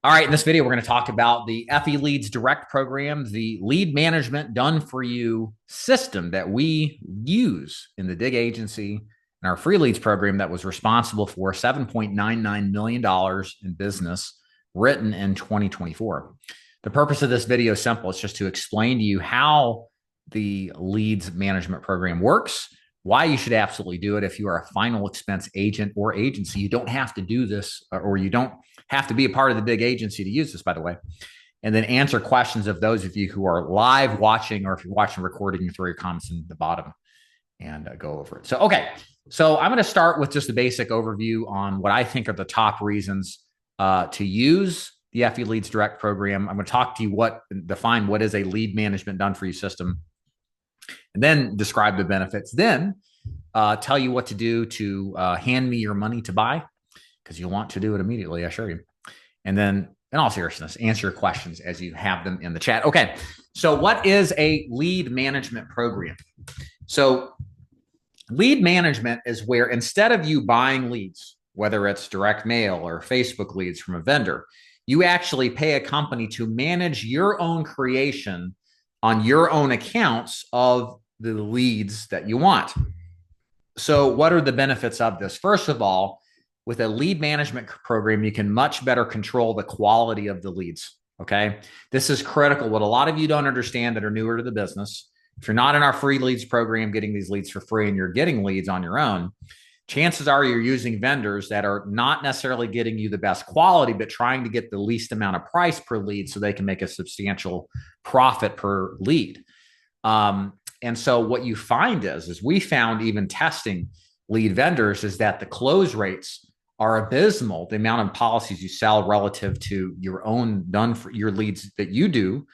All right, in this video, we're going to talk about the FE Leads Direct program, the lead management done for you system that we use in the dig agency and our free leads program that was responsible for $7.99 million in business written in 2024. The purpose of this video is simple. It's just to explain to you how the leads management program works, why you should absolutely do it. If you are a final expense agent or agency, you don't have to do this, or you don't have to be a part of the big agency to use this, by the way. And then answer questions of those of you who are live watching, or if you're watching recording, you throw your comments in the bottom and go over it. So, okay. So I'm going to start with just a basic overview on what I think are the top reasons to use the FE Leads Direct program. I'm going to talk to you define what is a lead management done for you system, and then describe the benefits. Then tell you what to do to hand me your money to buy, because you'll want to do it immediately, I assure you. And then, in all seriousness, answer your questions as you have them in the chat. Okay, so what is a lead management program? So lead management is where, instead of you buying leads, whether it's direct mail or Facebook leads from a vendor, you actually pay a company to manage your own creation on your own accounts of the leads that you want. So what are the benefits of this? First of all, with a lead management program, you can much better control the quality of the leads. Okay. This is critical. What a lot of you don't understand that are newer to the business, if you're not in our free leads program, getting these leads for free, and you're getting leads on your own, chances are you're using vendors that are not necessarily getting you the best quality, but trying to get the least amount of price per lead so they can make a substantial profit per lead. And so what you find is we found, even testing lead vendors, is that the close rates are abysmal. The amount of policies you sell relative to your own done for your leads that you do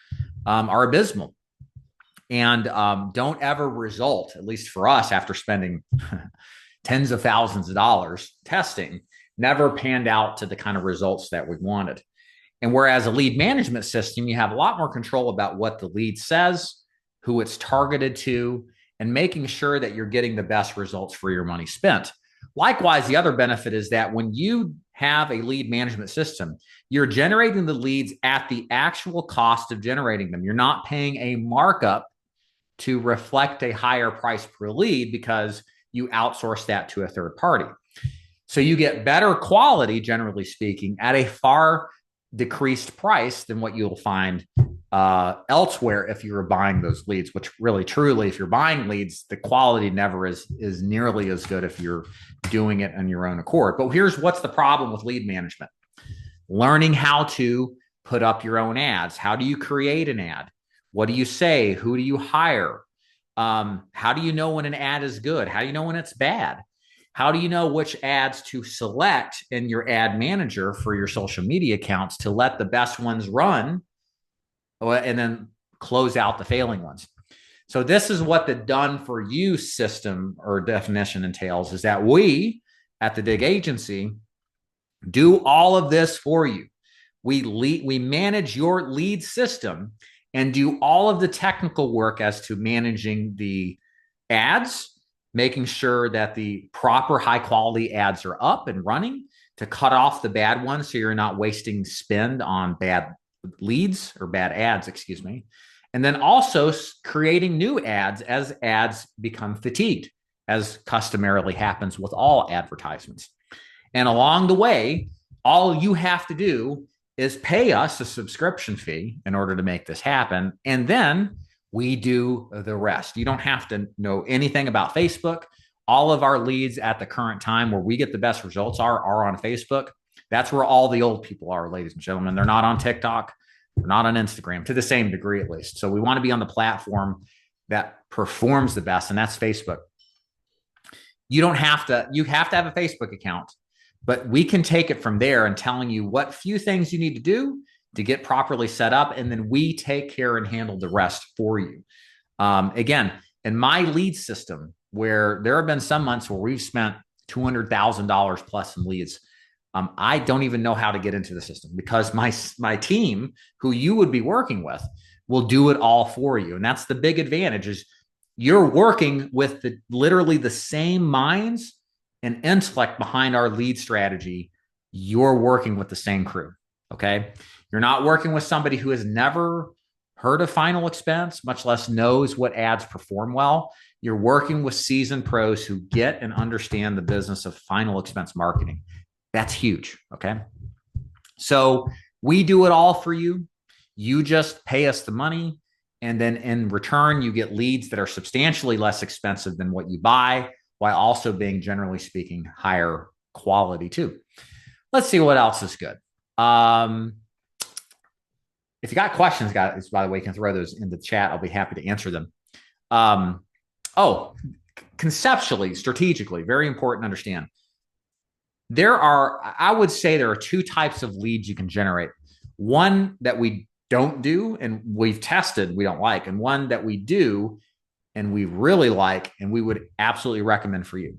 are abysmal, and don't ever result, at least for us, after spending tens of thousands of dollars testing, never panned out to the kind of results that we wanted. And whereas a lead management system, you have a lot more control about what the lead says, who it's targeted to, and making sure that you're getting the best results for your money spent. Likewise, the other benefit is that when you have a lead management system, you're generating the leads at the actual cost of generating them. You're not paying a markup to reflect a higher price per lead because you outsource that to a third party. So you get better quality, generally speaking, at a far decreased price than what you'll find elsewhere if you were buying those leads, which really, truly, if you're buying leads, the quality never is nearly as good if you're doing it on your own accord. But here's what's the problem with lead management: learning how to put up your own ads. How do you create an ad? What do you say? Who do you hire? How do you know when an ad is good? How do you know when it's bad? How do you know which ads to select in your ad manager for your social media accounts to let the best ones run and then close out the failing ones? So this is what the done for you system or definition entails, is that we at the dig agency do all of this for you. We manage your lead system and do all of the technical work as to managing the ads, making sure that the proper high quality ads are up and running, to cut off the bad ones so you're not wasting spend on bad leads or bad ads, excuse me. And then also creating new ads as ads become fatigued, as customarily happens with all advertisements. And along the way, all you have to do is pay us a subscription fee in order to make this happen. And then we do the rest. You don't have to know anything about Facebook. All of our leads at the current time where we get the best results are on Facebook. That's where all the old people are, ladies and gentlemen. They're not on TikTok. They're not on Instagram, to the same degree, at least. So we want to be on the platform that performs the best, and that's Facebook. You have to have a Facebook account, but we can take it from there and telling you what few things you need to do to get properly set up. And then we take care and handle the rest for you. Again, in my lead system, where there have been some months where we've spent $200,000 plus in leads, I don't even know how to get into the system, because my team, who you would be working with, will do it all for you. And that's the big advantage, is you're working with literally the same minds and intellect behind our lead strategy. You're working with the same crew. Okay. You're not working with somebody who has never heard of final expense, much less knows what ads perform well. You're working with seasoned pros who get and understand the business of final expense marketing. That's huge. Okay. So we do it all for you. You just pay us the money. And then in return, you get leads that are substantially less expensive than what you buy, while also being, generally speaking, higher quality too. Let's see what else is good. If you got questions, guys, by the way, you can throw those in the chat. I'll be happy to answer them. Oh, conceptually, strategically, very important to understand. I would say there are two types of leads you can generate. One that we don't do and we've tested, we don't like, and one that we do and we really like and we would absolutely recommend for you.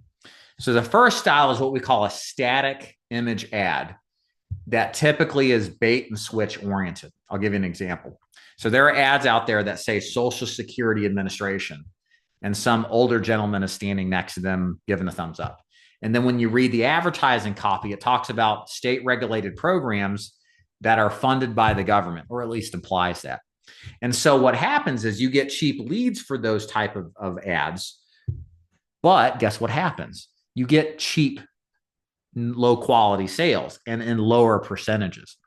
So the first style is what we call a static image ad that typically is bait and switch oriented. I'll give you an example. So there are ads out there that say Social Security Administration, and some older gentleman is standing next to them giving a thumbs up. And then when you read the advertising copy, it talks about state regulated programs that are funded by the government, or at least implies that. And so what happens is you get cheap leads for those type of ads, but guess what happens? You get cheap, low quality sales and in lower percentages.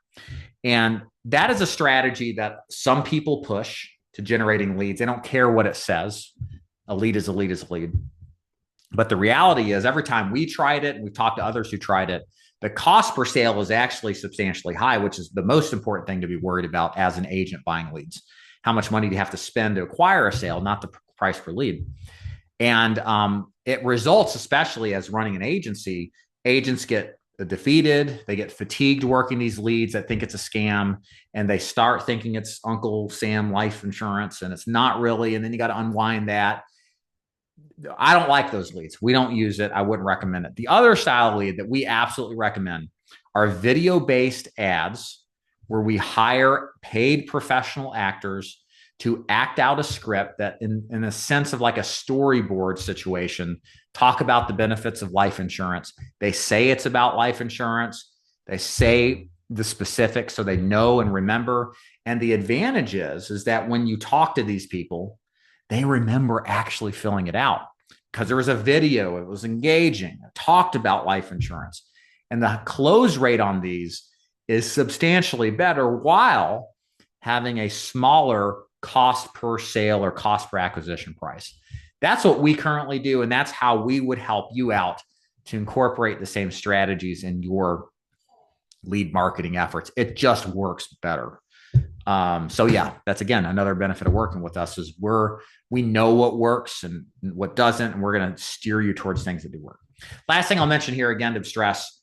And that is a strategy that some people push to generating leads. They don't care what it says. A lead is a lead is a lead. But the reality is, every time we tried it, and we've talked to others who tried it, the cost per sale is actually substantially high, which is the most important thing to be worried about as an agent buying leads. How much money do you have to spend to acquire a sale, not the price per lead? And it results, especially as running an agency, agents get defeated. They get fatigued working these leads that think it's a scam, and they start thinking it's Uncle Sam life insurance, and it's not really. And then you got to unwind that. I don't like those leads. We don't use it. I wouldn't recommend it. The other style lead that we absolutely recommend are video-based ads where we hire paid professional actors to act out a script that in a sense of like a storyboard situation, talk about the benefits of life insurance. They say it's about life insurance. They say the specifics so they know and remember. And the advantage is that when you talk to these people, they remember actually filling it out because there was a video, it was engaging, it talked about life insurance. And the close rate on these is substantially better while having a smaller cost per sale or cost per acquisition price. That's what we currently do. And that's how we would help you out to incorporate the same strategies in your lead marketing efforts. It just works better. So yeah, that's again another benefit of working with us is we know what works and what doesn't, and we're going to steer you towards things that do work. Last thing I'll mention here again to stress,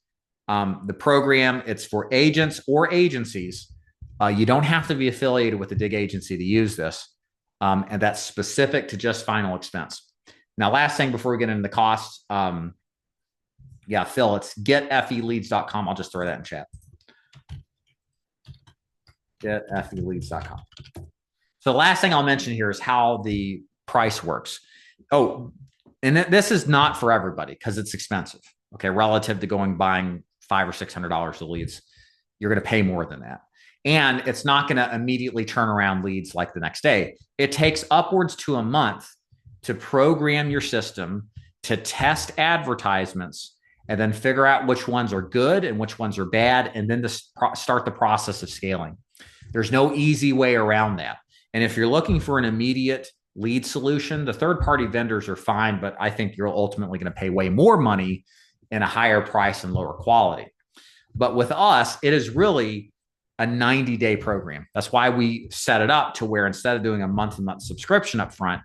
the program, it's for agents or agencies. You don't have to be affiliated with a dig agency to use this, and that's specific to just final expense. Now, last thing before we get into the costs, yeah, Phil, it's getfeleads.com. I'll just throw that in chat. Getfeleads.com. So the last thing I'll mention here is how the price works. Oh, and this is not for everybody because it's expensive. Okay, relative to buying $500 or $600 of leads, you're going to pay more than that. And it's not going to immediately turn around leads like the next day. It takes upwards to a month to program your system, to test advertisements, and then figure out which ones are good and which ones are bad, and then to start the process of scaling. There's no easy way around that. And if you're looking for an immediate lead solution, the third-party vendors are fine, but I think you're ultimately going to pay way more money and a higher price and lower quality. But with us, it is really a 90-day program. That's why we set it up to where instead of doing a month-to-month subscription up front,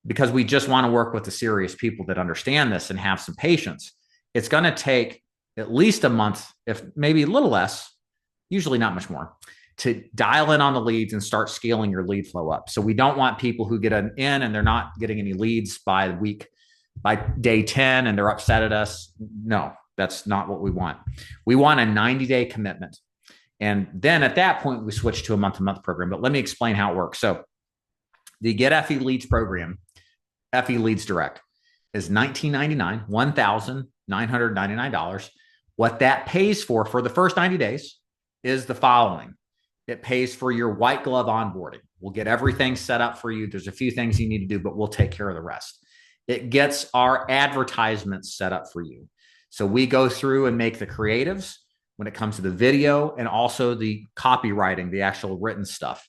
because we just want to work with the serious people that understand this and have some patience, it's going to take at least a month, if maybe a little less, usually not much more, to dial in on the leads and start scaling your lead flow up. So we don't want people who get in and they're not getting any leads by day 10 and they're upset at us. No, that's not what we want. We want a 90-day commitment. And then at that point, we switch to a month-to-month program. But let me explain how it works. So the Get FE Leads program, FE Leads Direct, is $19.99, $1,999. What that pays for the first 90 days is the following. It pays for your white glove onboarding. We'll get everything set up for you. There's a few things you need to do, but we'll take care of the rest. It gets our advertisements set up for you. So we go through and make the creatives when it comes to the video and also the copywriting, the actual written stuff.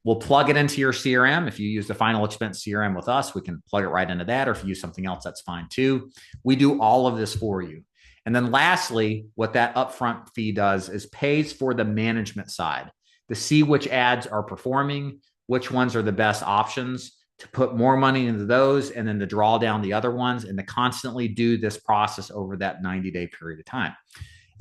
We'll plug it into your CRM. If you use the final expense CRM with us, we can plug it right into that. Or if you use something else, that's fine too. We do all of this for you. And then lastly, what that upfront fee does is pays for the management side to see which ads are performing, which ones are the best options, to put more money into those, and then to draw down the other ones, and to constantly do this process over that 90-day period of time.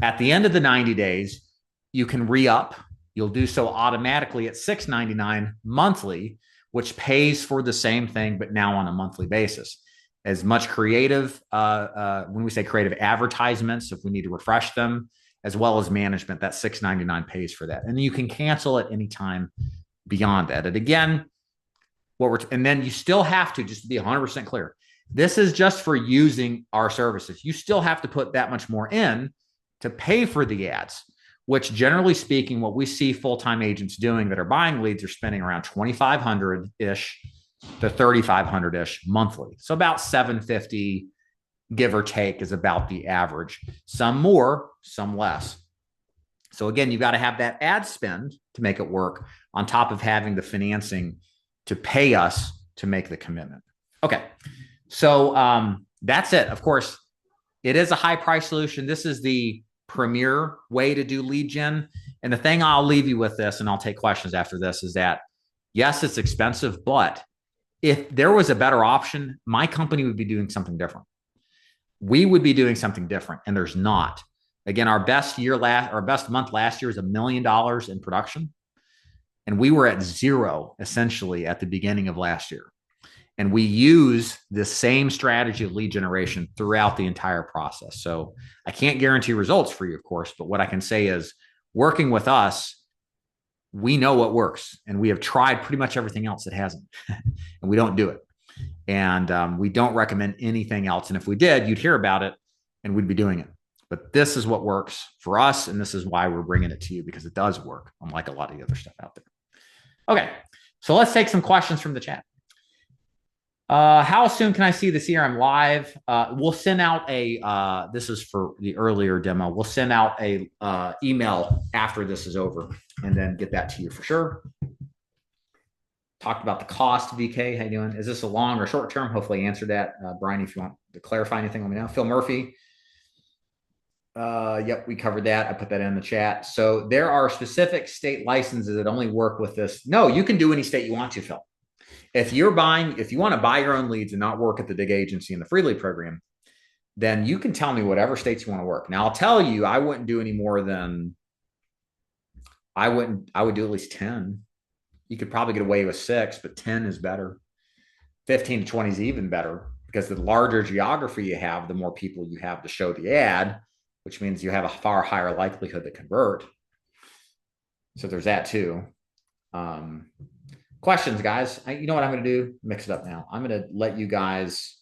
At the end of the 90 days, you can re-up. You'll do so automatically at $6.99 monthly, which pays for the same thing, but now on a monthly basis. As much creative, when we say creative advertisements, if we need to refresh them, as well as management, that $6.99 pays for that. And you can cancel at any time beyond that. And again, and then you still have to, just to be 100% clear, this is just for using our services. You still have to put that much more in to pay for the ads, which generally speaking, what we see full-time agents doing that are buying leads are spending around $2,500-ish to $3,500-ish monthly. So about $750, give or take, is about the average. Some more, some less. So again, you've got to have that ad spend to make it work on top of having the financing to pay us to make the commitment. Okay, so that's it. Of course, it is a high price solution. This is the premier way to do lead gen. And the thing I'll leave you with this, and I'll take questions after this, is that yes, it's expensive, but if there was a better option, my company would be doing something different. We would be doing something different, and there's not. Again, our best month last year is $1 million in production. And we were at zero essentially at the beginning of last year. And we use the same strategy of lead generation throughout the entire process. So I can't guarantee results for you, of course, but what I can say is working with us, we know what works, and we have tried pretty much everything else that hasn't, and we don't do it. And we don't recommend anything else. And if we did, you'd hear about it and we'd be doing it. But this is what works for us, and this is why we're bringing it to you, because it does work, unlike a lot of the other stuff out there. Okay, so let's take some questions from the chat. How soon can I see the CRM live? We'll send out this is for the earlier demo. We'll send out a email after this is over and then get that to you for sure. Talked about the cost, VK. How you doing? Is this a long or short term? Hopefully I answered that. Brian, if you want to clarify anything, let me know. Phil Murphy. Yep, we covered that. I put that in the chat. So there are specific state licenses that only work with this. No, you can do any state you want to, Phil. If you want to buy your own leads and not work at the dig agency and the free lead program, then you can tell me whatever states you want to work. Now I'll tell you, I wouldn't do any more than I would do at least 10. You could probably get away with 6, but 10 is better. 15 to 20 is even better, because the larger geography you have, the more people you have to show the ad, which means you have a far higher likelihood to convert. So there's that too. Questions, guys? You know what I'm going to do? Mix it up now. I'm going to let you guys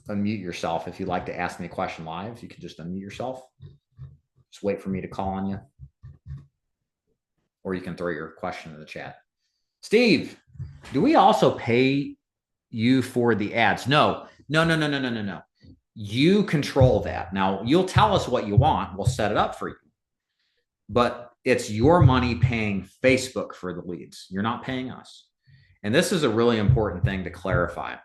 unmute yourself. If you'd like to ask me a question live, you can just unmute yourself. Just wait for me to call on you. Or you can throw your question in the chat. Steve, do we also pay you for the ads? No. You control that. Now, you'll tell us what you want. We'll set it up for you. But it's your money paying Facebook for the leads. You're not paying us. And this is a really important thing to clarify.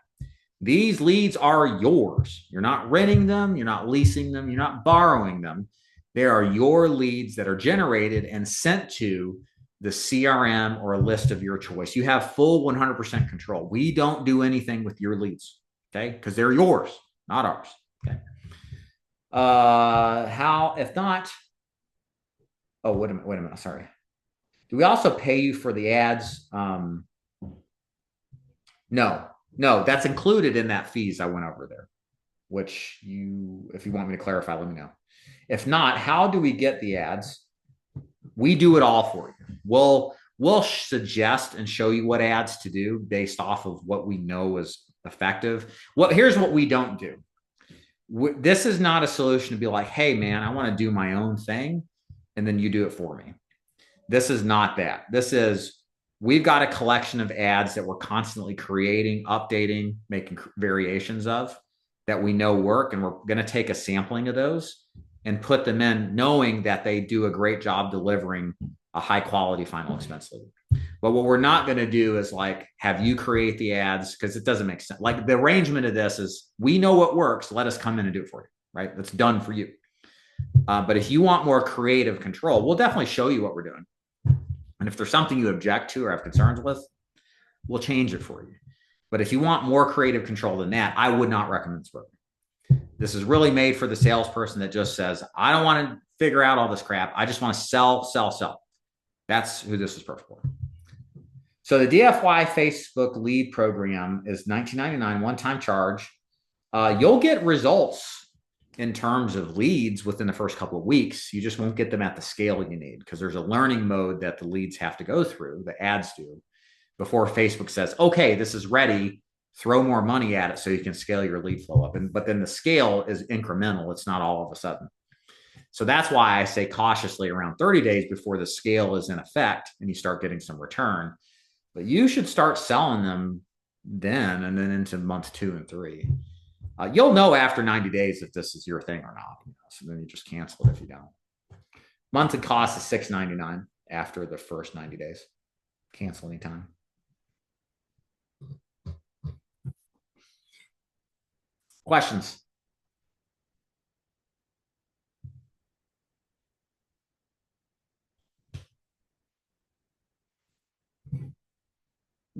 These leads are yours. You're not renting them. You're not leasing them. You're not borrowing them. They are your leads that are generated and sent to the CRM or a list of your choice. You have full 100% control. We don't do anything with your leads, okay? Because they're yours, not ours, okay? If not, oh, wait a minute, sorry. Do we also pay you for the ads? No, that's included in that fees I went over there, which if you want me to clarify, let me know. If not, how do we get the ads? We do it all for you. We'll suggest and show you what ads to do based off of what we know is effective. Here's what we don't do. This is not a solution to be like, hey, man, I want to do my own thing, and then you do it for me. This is not that. This is, we've got a collection of ads that we're constantly creating, updating, making variations of that we know work. And we're going to take a sampling of those and put them in, knowing that they do a great job delivering a high quality final expense lead. But what we're not going to do is like have you create the ads, because it doesn't make sense. Like the arrangement of this is, we know what works. Let us come in and do it for you, right? That's done for you. But if you want more creative control, we'll definitely show you what we're doing. And if there's something you object to or have concerns with, we'll change it for you. But if you want more creative control than that, I would not recommend this program. This is really made for the salesperson that just says, I don't want to figure out all this crap. I just want to sell, sell, sell. That's who this is perfect for. So the DFY Facebook lead program is $19.99, one-time charge. You'll get results in terms of leads within the first couple of weeks. You just won't get them at the scale you need, because there's a learning mode that the leads have to go through, the ads do, before Facebook says, okay, this is ready, throw more money at it so you can scale your lead flow up. But then the scale is incremental. It's not all of a sudden. So that's why I say cautiously around 30 days before the scale is in effect and you start getting some return. But you should start selling them then, and then into months 2 and 3. You'll know after 90 days if this is your thing or not. So then you just cancel it if you don't. Monthly cost is $6.99 after the first 90 days. Cancel anytime. Questions?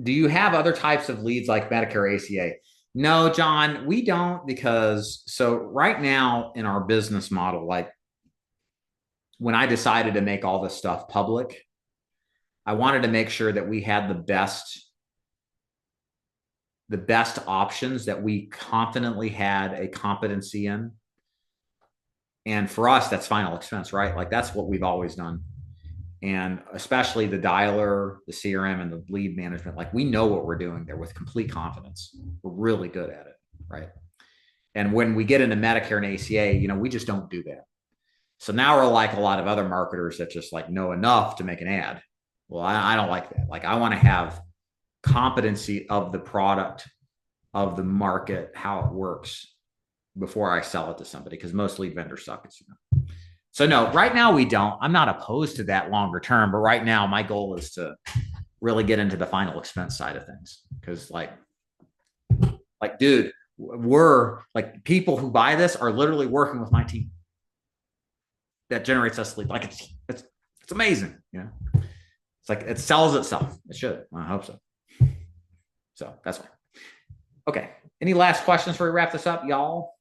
Do you have other types of leads like Medicare, ACA? No, John, we don't, because so right now in our business model, like when I decided to make all this stuff public, I wanted to make sure that we had the best options that we confidently had a competency in. And for us, that's final expense, right? Like that's what we've always done. And especially the dialer, the CRM, and the lead management, like we know what we're doing there with complete confidence. We're really good at it, right? And when we get into Medicare and ACA, we just don't do that. So now we're like a lot of other marketers that just like know enough to make an ad. Well, I don't like that. Like I want to have competency of the product, of the market, how it works before I sell it to somebody, because most lead vendors suck, as you know. So no, right now we don't. I'm not opposed to that longer term, but right now my goal is to really get into the final expense side of things. Because like, dude, we're like, people who buy this are literally working with my team that generates us lead. Like it's amazing. It's like it sells itself. It should. I hope so. So that's why. Okay. Any last questions before we wrap this up, y'all?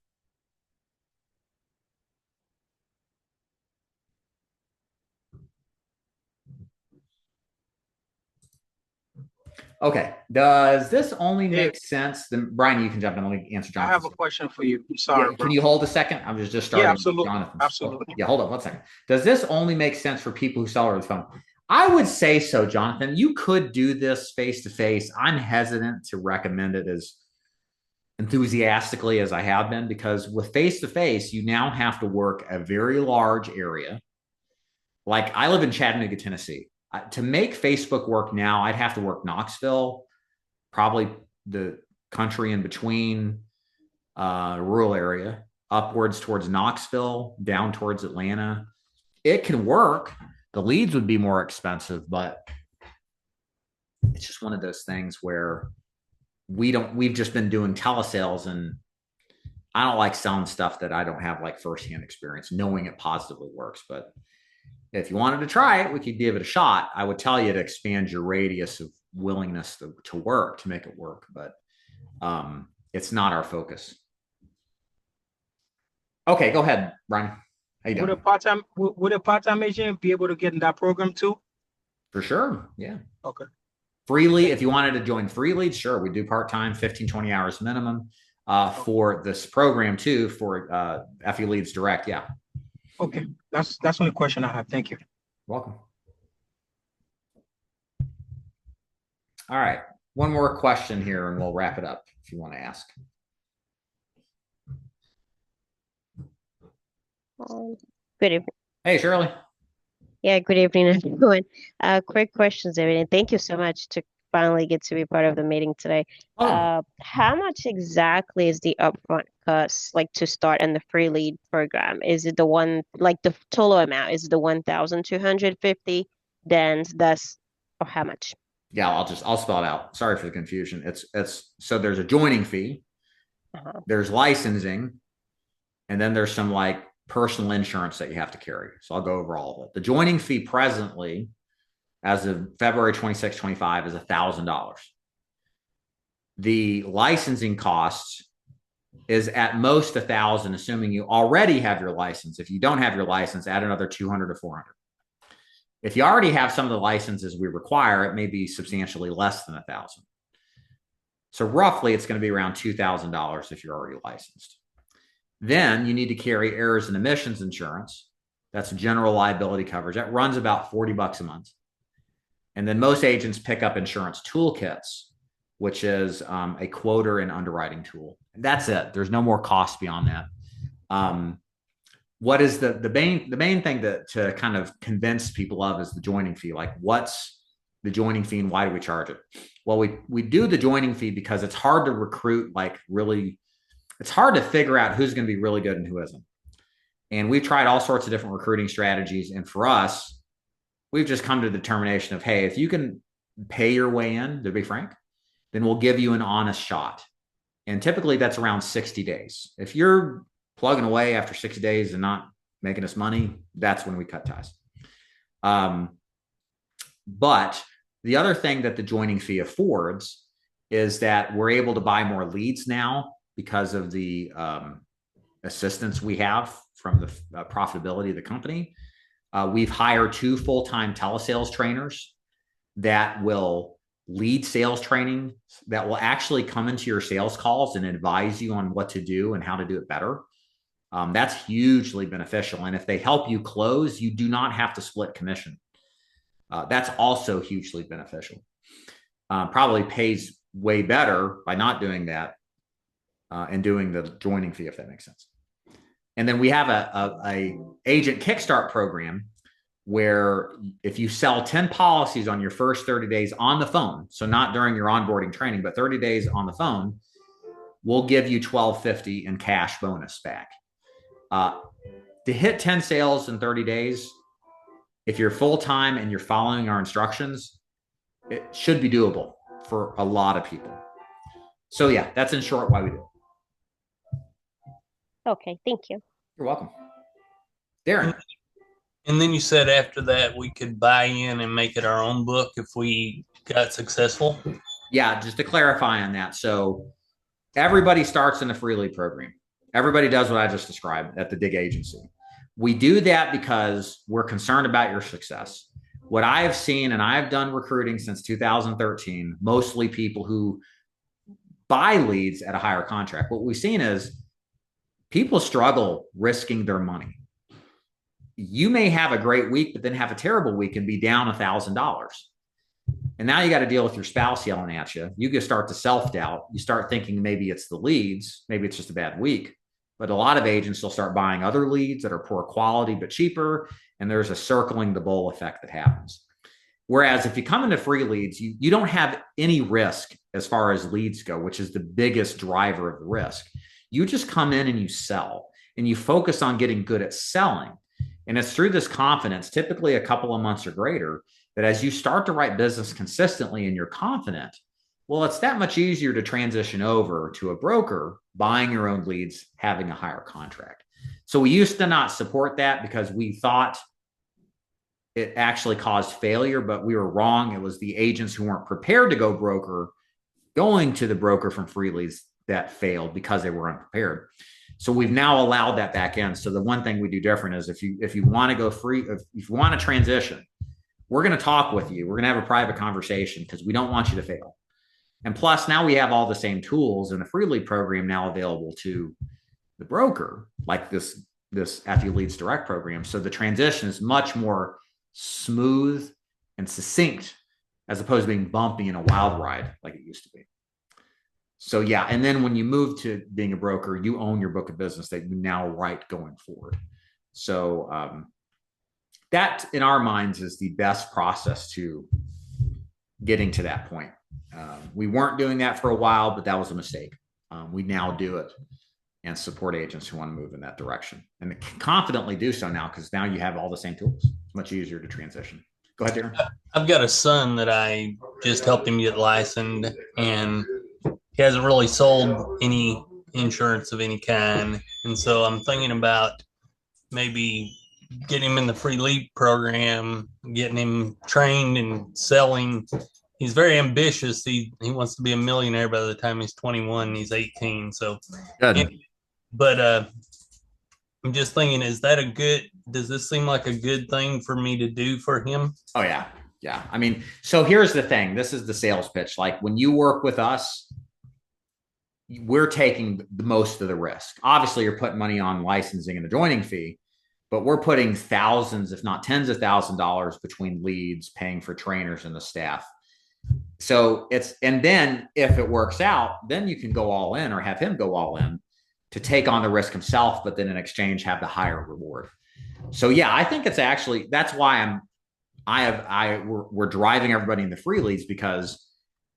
Okay. Does this only make sense? Then Brian, you can jump in. Let me answer Jonathan. I have a question for you. I'm sorry. Yeah, can you hold a second? I was just starting. Yeah, absolutely. Jonathan's. Absolutely. Yeah, hold on 1 second. Does this only make sense for people who sell over the phone? I would say so, Jonathan. You could do this face to face. I'm hesitant to recommend it as enthusiastically as I have been, because with face to face, you now have to work a very large area. Like I live in Chattanooga, Tennessee. To make Facebook work now, I'd have to work Knoxville, probably the country in between, rural area, upwards towards Knoxville, down towards Atlanta. It can work. The leads would be more expensive, but it's just one of those things where we've just been doing telesales, and I don't like selling stuff that I don't have like firsthand experience, knowing it positively works. But if you wanted to try it, we could give it a shot. I would tell you to expand your radius of willingness to work, to make it work, but it's not our focus. Okay, go ahead, Brian. How you doing? Would a part-time agent be able to get in that program too? For sure. Yeah. Okay. Freely, if you wanted to join free leads, sure. We do part-time, 15, 20 hours minimum for this program too, for FE Leads Direct. Yeah. Okay. That's the only question I have. Thank you. Welcome. All right. One more question here and we'll wrap it up if you want to ask. Good evening. Hey, Shirley. Yeah, good evening, everyone. Quick questions, everyone. Thank you so much to finally get to be part of the meeting today. Oh, How much exactly is the upfront cost like to start in the free lead program? Is it the one like the total amount is it the 1,250? Then that's or how much? yeah, I'll spell it out. Sorry for the confusion. It's so there's a joining fee, Uh-huh. there's licensing, and then there's some like personal insurance that you have to carry. So I'll go over all of it. The joining fee presently, as of February 26, 25, is $1,000. The licensing costs is at most 1,000, assuming you already have your license. If you don't have your license, add another 200 to 400. If you already have some of the licenses we require, it may be substantially less than 1,000. So roughly, it's going to be around $2,000 if you're already licensed. Then you need to carry errors and emissions insurance. That's general liability coverage. That runs about $40 a month. And then most agents pick up insurance toolkits, which is a quoter and underwriting tool. And that's it. There's no more cost beyond that. Um, what is the main thing to kind of convince people of is the joining fee. Like, what's the joining fee and why do we charge it? Well, we do the joining fee because it's hard to recruit. Like, really, it's hard to figure out who's going to be really good and who isn't. And we've tried all sorts of different recruiting strategies. And for us, we've just come to the determination of, hey, if you can pay your way in, to be frank, then we'll give you an honest shot. And typically that's around 60 days. If you're plugging away after 60 days and not making us money, that's when we cut ties. Um, but the other thing that the joining fee affords is that we're able to buy more leads now because of the assistance we have from the profitability of the company. We've hired 2 full-time telesales trainers that will lead sales training, that will actually come into your sales calls and advise you on what to do and how to do it better. That's hugely beneficial. And if they help you close, you do not have to split commission. That's also hugely beneficial. Probably pays way better by not doing that and doing the joining fee, if that makes sense. And then we have a agent kickstart program where if you sell 10 policies on your first 30 days on the phone, so not during your onboarding training, but 30 days on the phone, we'll give you 1,250 in cash bonus back. To hit 10 sales in 30 days, if you're full time and you're following our instructions, it should be doable for a lot of people. So, yeah, that's in short why we do it. Okay, thank you. You're welcome. And, Darren. and then you said after that we could buy in and make it our own book if we got successful. Yeah, just to clarify on that. So, everybody starts in the free lead program. Everybody does what I just described at the dig agency. We do that because we're concerned about your success. What I have seen, and I've done recruiting since 2013, mostly people who buy leads at a higher contract. What we've seen is people struggle risking their money. You may have a great week, but then have a terrible week and be down $1,000. And now you got to deal with your spouse yelling at you. You get start to self-doubt. You start thinking maybe it's the leads, maybe it's just a bad week. But a lot of agents will start buying other leads that are poor quality but cheaper, and there's a circling the bowl effect that happens. Whereas if you come into free leads, you don't have any risk as far as leads go, which is the biggest driver of the risk. You just come in and you sell, and you focus on getting good at selling. And it's through this confidence, typically a couple of months or greater, that as you start to write business consistently and you're confident, well, it's that much easier to transition over to a broker buying your own leads, having a higher contract. So we used to not support that because we thought it actually caused failure, but we were wrong. It was the agents who weren't prepared to go broker going to the broker from free leads that failed because they were unprepared. So we've now allowed that back in. So the one thing we do different is if you want to go free, if you want to transition, we're going to talk with you. We're going to have a private conversation because we don't want you to fail. And plus, now we have all the same tools in the free lead program now available to the broker, like this FU Leads Direct program. So the transition is much more smooth and succinct as opposed to being bumpy and a wild ride like it used to be. So yeah, and then when you move to being a broker, you own your book of business that you now write going forward. So that in our minds is the best process to getting to that point. We weren't doing that for a while, but that was a mistake. We now do it and support agents who want to move in that direction and confidently do so now, because now you have all the same tools. It's much easier to transition. Go ahead, Darren. I've got a son that I just helped him get licensed, and he hasn't really sold any insurance of any kind. And so I'm thinking about maybe getting him in the free lead program, getting him trained and selling. He's very ambitious. He wants to be a millionaire by the time he's 21 and he's 18. So, good. But I'm just thinking, does this seem like a good thing for me to do for him? Oh, yeah. Yeah. I mean, so here's the thing. This is the sales pitch. Like when you work with us, we're taking the most of the risk. Obviously, you're putting money on licensing and the joining fee, but we're putting thousands, if not tens of thousands of dollars between leads, paying for trainers and the staff. So and then if it works out, then you can go all in or have him go all in to take on the risk himself, but then in exchange have the higher reward. So yeah, I think it's actually, that's why we're driving everybody in the free leads, because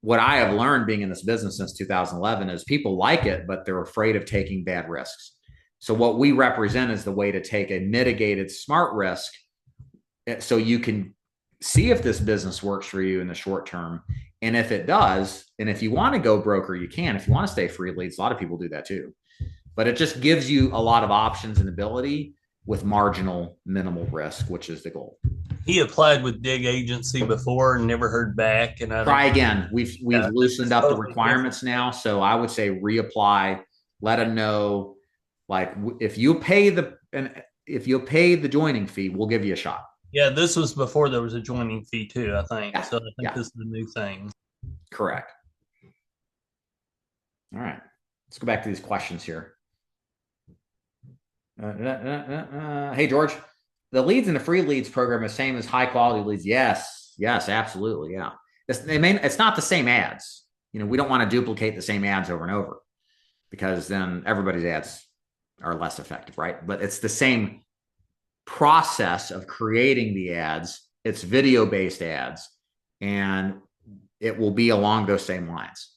what I have learned being in this business since 2011 is people like it, but they're afraid of taking bad risks. So what we represent is the way to take a mitigated smart risk so you can see if this business works for you in the short term. And if it does, and if you want to go broker, you can. If you want to stay free leads, a lot of people do that too. But it just gives you a lot of options and ability with minimal risk, which is the goal. He applied with Dig Agency before and never heard back. And try again. We've loosened up the requirements now, so I would say reapply. Let them know, like if you pay the joining fee, we'll give you a shot. Yeah, this was before there was a joining fee too, I think. Yeah. So I think this is the new thing. Correct. All right, let's go back to these questions here. Hey, George, the leads in the free leads program is the same as high quality leads. Yes, absolutely. Yeah. It's not the same ads. We don't want to duplicate the same ads over and over, because then everybody's ads are less effective, right? But it's the same process of creating the ads. It's video-based ads, and it will be along those same lines.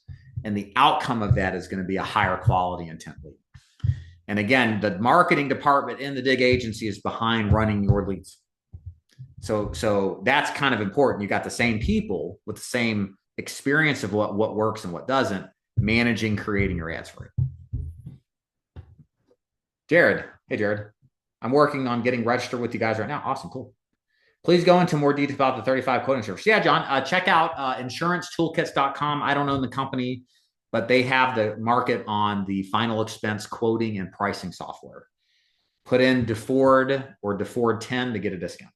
And the outcome of that is going to be a higher quality intent lead. And again, the marketing department in the Dig Agency is behind running your leads. So that's kind of important. You got the same people with the same experience of what works and what doesn't, creating your ads for you. Jared. Hey, Jared. I'm working on getting registered with you guys right now. Awesome. Cool. Please go into more detail about the 35 quoting service. Yeah, John, check out insurancetoolkits.com. I don't own the company, but they have the market on the final expense quoting and pricing software. Put in DeFord or DeFord 10 to get a discount.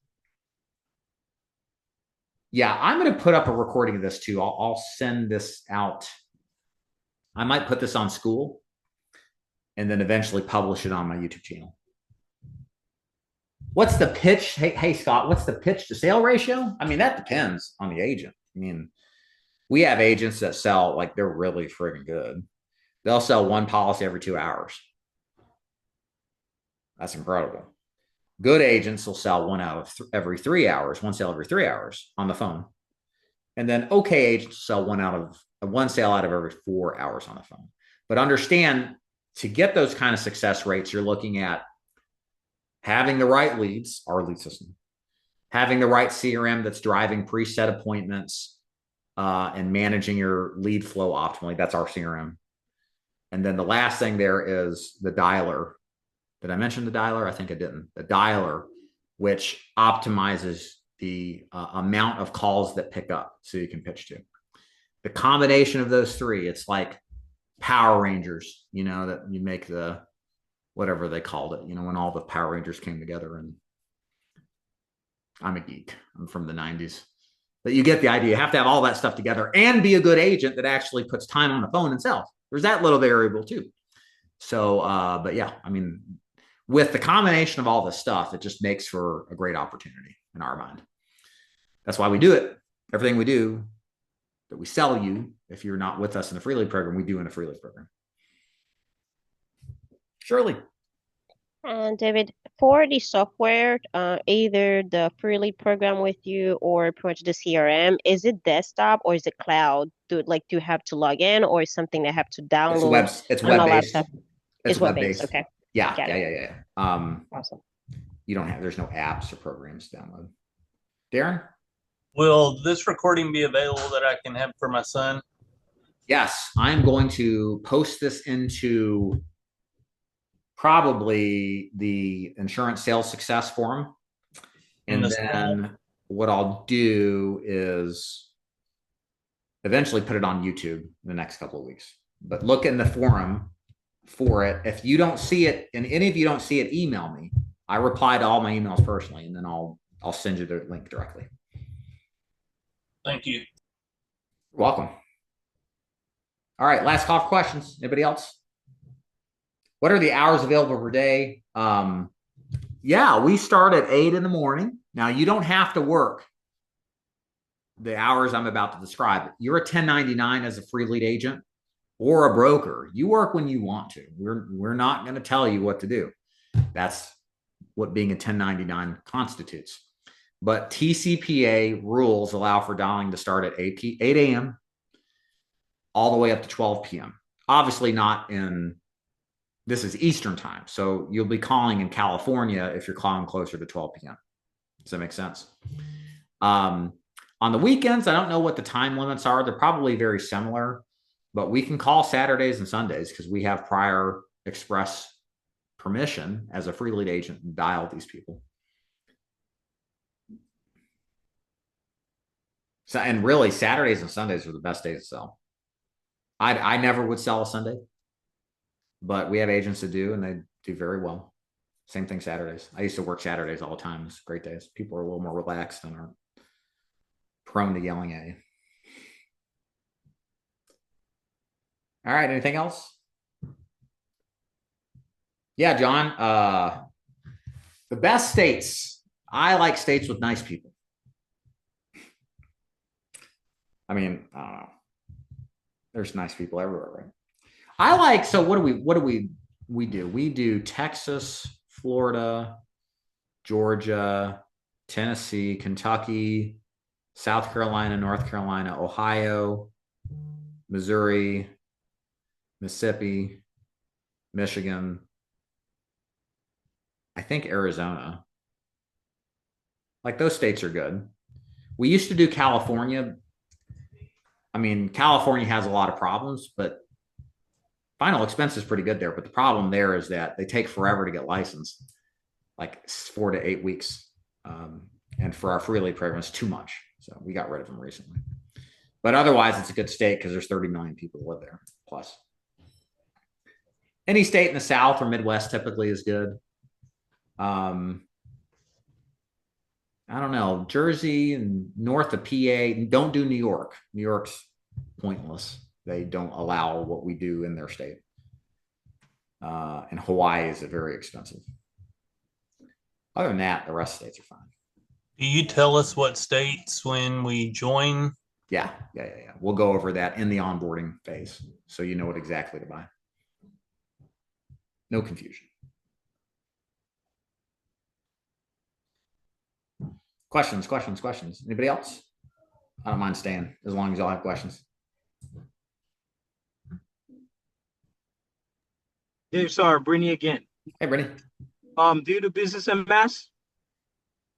Yeah, I'm going to put up a recording of this too. I'll send this out. I might put this on school and then eventually publish it on my YouTube channel. What's the pitch? Hey, Scott, what's the pitch to sale ratio? I mean, that depends on the agent. I mean, we have agents that sell like they're really friggin' good. They'll sell one policy every 2 hours. That's incredible. Good agents will sell one sale every 3 hours on the phone. And then okay agents sell one sale out of every 4 hours on the phone. But understand, to get those kind of success rates, you're looking at having the right leads, our lead system, having the right CRM that's driving preset appointments, and managing your lead flow optimally. That's our CRM. And then the last thing there is the dialer. Did I mention the dialer? I think I didn't. The dialer, which optimizes the amount of calls that pick up so you can pitch to. The combination of those three, it's like Power Rangers, that you make the, whatever they called it, when all the Power Rangers came together. And I'm a geek. I'm from the 90s. But you get the idea. You have to have all that stuff together and be a good agent that actually puts time on the phone and sells. There's that little variable too. So, but yeah, I mean, with the combination of all this stuff, it just makes for a great opportunity in our mind. That's why we do it. Everything we do that we sell you, if you're not with us in the free lead program, we do in a free lead program. Shirley. And David, for the software, either the free lead program with you or pretty much the CRM, is it desktop or is it cloud? Do you have to log in or is something they have to download It's on web a based. laptop? It's It's web web-based. based. Okay, Yeah, got yeah, it. yeah, yeah. Awesome. You don't have, there's no apps or programs to download. Darren? Will this recording be available that I can have for my son? Yes, I'm going to post this into probably the insurance sales success forum. And then what I'll do is eventually put it on YouTube in the next couple of weeks. But look in the forum for it. If you don't see it, and any of you don't see it, email me. I reply to all my emails personally, and then I'll send you the link directly. Thank you. You're welcome. All right, last call for questions. Anybody else? What are the hours available per day? Yeah, we start at 8 in the morning. Now, you don't have to work the hours I'm about to describe. You're a 1099 as a free lead agent or a broker. You work when you want to. We're not going to tell you what to do. That's what being a 1099 constitutes. But TCPA rules allow for dialing to start at 8 a.m. all the way up to 12 p.m. Obviously not in, this is Eastern time. So you'll be calling in California if you're calling closer to 12 p.m. Does that make sense? On the weekends, I don't know what the time limits are. They're probably very similar, but we can call Saturdays and Sundays because we have prior express permission as a free lead agent to dial these people. So, and really, Saturdays and Sundays are the best days to sell. I never would sell a Sunday, but we have agents that do, and they do very well. Same thing Saturdays. I used to work Saturdays all the time. It's great days. People are a little more relaxed and aren't prone to yelling at you. All right. Anything else? Yeah, John. The best states. I like states with nice people. I mean, I don't know. There's nice people everywhere, right? I like, so what do we do? We do Texas, Florida, Georgia, Tennessee, Kentucky, South Carolina, North Carolina, Ohio, Missouri, Mississippi, Michigan, I think Arizona. Like those states are good. We used to do California. I mean, California has a lot of problems, but final expense is pretty good there. But the problem there is that they take forever to get licensed, like 4 to 8 weeks. And for our free lead program, it's too much. So we got rid of them recently. But otherwise, it's a good state because there's 30 million people who live there plus. Any state in the South or Midwest typically is good. I don't know, Jersey and north of PA. Don't do New York. New York's pointless. They don't allow what we do in their state. And Hawaii is very expensive. Other than that, the rest of the states are fine. Do you tell us what states when we join? Yeah. We'll go over that in the onboarding phase, so you know what exactly to buy. No confusion. Questions. Anybody else? I don't mind staying as long as y'all have questions. Dave, sorry, Brittany again. Hey, Brittany. Do you do business in Mass?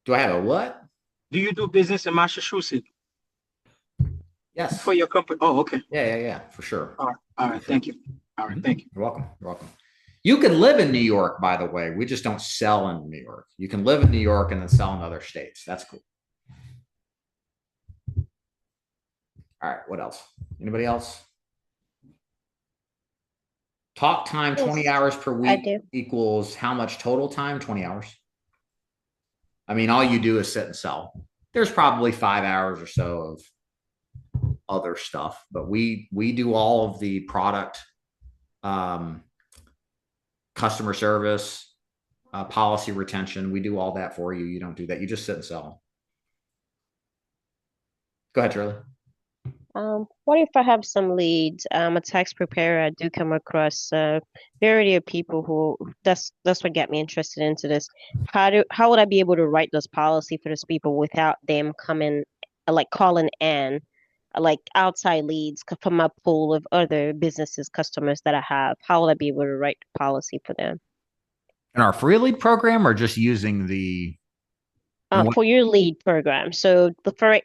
Do I have a what? Do you do business in Massachusetts Yes. for your company? Oh, okay. Yeah, for sure. All right. Thank you. All right, thank you. You're welcome. You can live in New York, by the way. We just don't sell in New York. You can live in New York and then sell in other states. That's cool. All right, what else? Anybody else? Talk time, 20 hours per week equals how much total time? 20 hours. I mean, all you do is sit and sell. There's probably 5 hours or so of other stuff, but we do all of the product, customer service, policy retention. We do all that for you. You don't do that. You just sit and sell. Go ahead, Charlie. What if I have some leads? I'm a tax preparer. I do come across variety of people who that's what got me interested into this. How would I be able to write those policy for those people without them coming like calling in like outside leads from my pool of other businesses, customers that I have? How will I be able to write the policy for them? In our free lead program, or just using the and what? For your lead program. So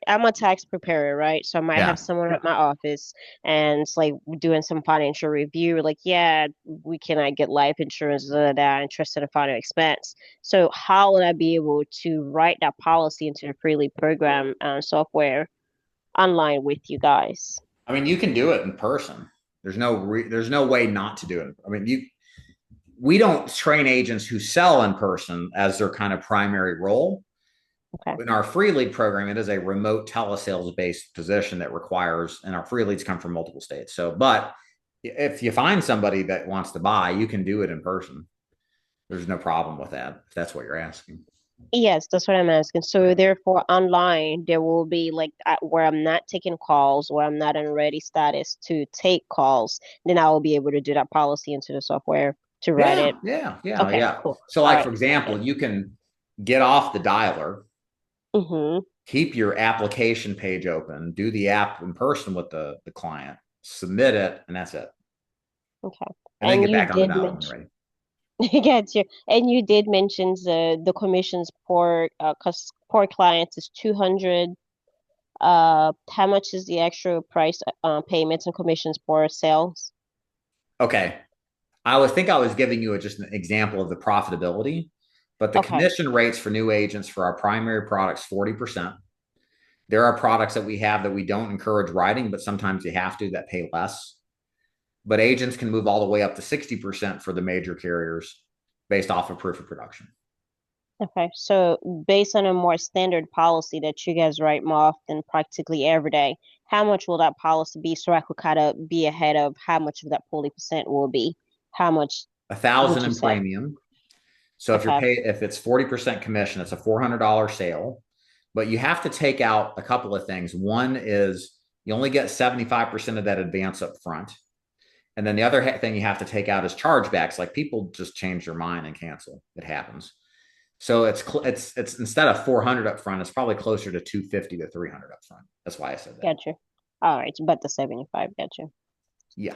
I'm a tax preparer, right? So I might Yeah. have someone at my office and it's like doing some financial review, like, yeah, we cannot get life insurance that are interested in final expense. So how would I be able to write that policy into the free lead program software online with you guys? I mean, you can do it in person. There's no way not to do it. I mean, we don't train agents who sell in person as their kind of primary role. Okay. In our free lead program, it is a remote telesales based position that requires, and our free leads come from multiple states. So, but if you find somebody that wants to buy, you can do it in person. There's no problem with that, if that's what you're asking. Yes, that's what I'm asking. So therefore, online there will be like where I'm not taking calls, where I'm not in ready status to take calls, then I will be able to do that policy into the software to write Yeah, it. Okay, yeah. cool. So, All like, right. for Got it. example, you can get off the dialer, Mm-hmm. keep your application page open, do the app in person with the client, submit it, and that's it. Okay. And then And get you back on the did dial when you're mention, ready. got you. And you did mention the commissions per client is 200. How much is the extra price payments and commissions for sales? Okay. I was giving you just an example of the profitability, but the Okay. commission rates for new agents for our primary products, 40%. There are products that we have that we don't encourage writing, but sometimes you have to that pay less. But agents can move all the way up to 60% for the major carriers based off of proof of production. Okay, so based on a more standard policy that you guys write more often, practically every day, how much will that policy be so I could kind of be ahead of how much of that 40% will be? How much A would thousand you in say? premium. So Okay, if it's 40% commission, it's a $400 sale. But you have to take out a couple of things. One is you only get 75% of that advance up front. And then the other thing you have to take out is chargebacks. Like, people just change their mind and cancel. It happens. So it's instead of 400 up front, it's probably closer to 250 to 300 up front. That's why I said that. got you. All right, but the 75, got you. Yeah.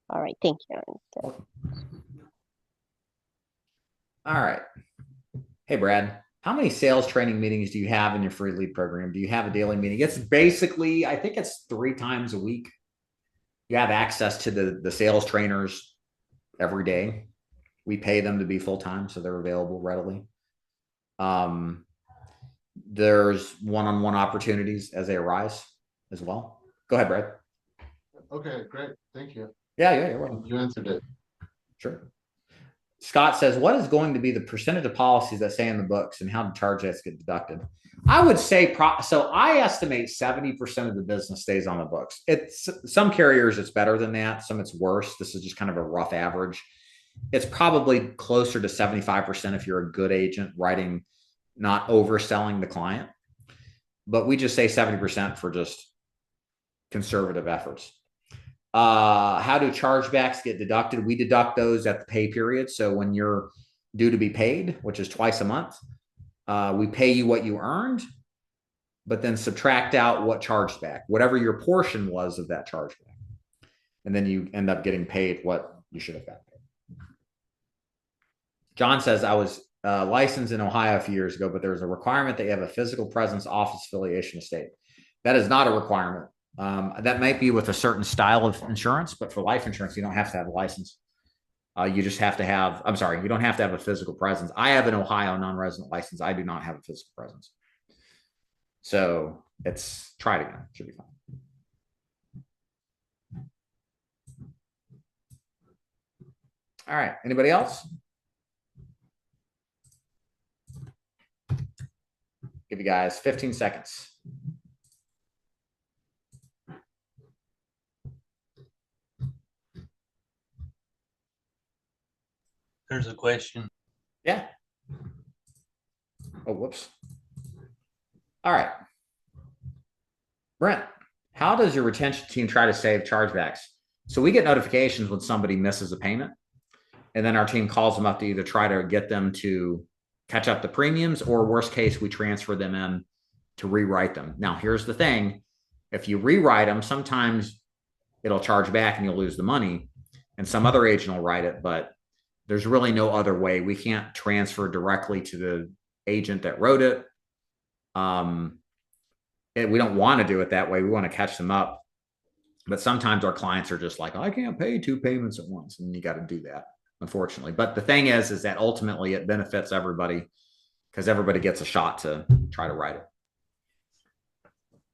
All right, thank you. All right. Hey, Brad, how many sales training meetings do you have in your free lead program? Do you have a daily meeting? It's basically, I think it's 3 times a week. You have access to the sales trainers every day. We pay them to be full time, so they're available readily. Um, there's one-on-one opportunities as they arise as well. Go ahead, Brad. Okay, great. Thank you. Yeah, you're welcome. You answered it. Sure. Scott says, what is going to be the percentage of policies that say in the books and how do charge rates get deducted? I would say, so I estimate 70% of the business stays on the books. It's some carriers, it's better than that. Some it's worse. This is just kind of a rough average. It's probably closer to 75% if you're a good agent writing, not overselling the client. But we just say 70% for just conservative efforts. How do chargebacks get deducted? We deduct those at the pay period. So when you're due to be paid, which is twice a month, we pay you what you earned, but then subtract out what charged back, whatever your portion was of that chargeback. And then you end up getting paid what you should have got paid. John says, I was licensed in Ohio a few years ago, but there's a requirement that you have a physical presence office affiliation state. That is not a requirement. That might be with a certain style of insurance, but for life insurance, you don't have to have a license. You just have to have, I'm sorry, you don't have to have a physical presence. I have an Ohio non-resident license. I do not have a physical presence. So try it again. Should be fine. All right. Anybody else? Give you guys 15 seconds. There's a question. Yeah. Oh, whoops. All right. Brent, How does your retention team try to save chargebacks? So we get notifications when somebody misses a payment, and then our team calls them up to either try to get them to catch up the premiums, or worst case, we transfer them in to rewrite them. Now, here's the thing. If you rewrite them, sometimes it'll charge back and you'll lose the money, and some other agent will write it, but there's really no other way. We can't transfer directly to the agent that wrote it. We don't want to do it that way. We want to catch them up. But sometimes our clients are just like, I can't pay 2 payments at once. And you got to do that, unfortunately. But the thing is that ultimately it benefits everybody because everybody gets a shot to try to write it.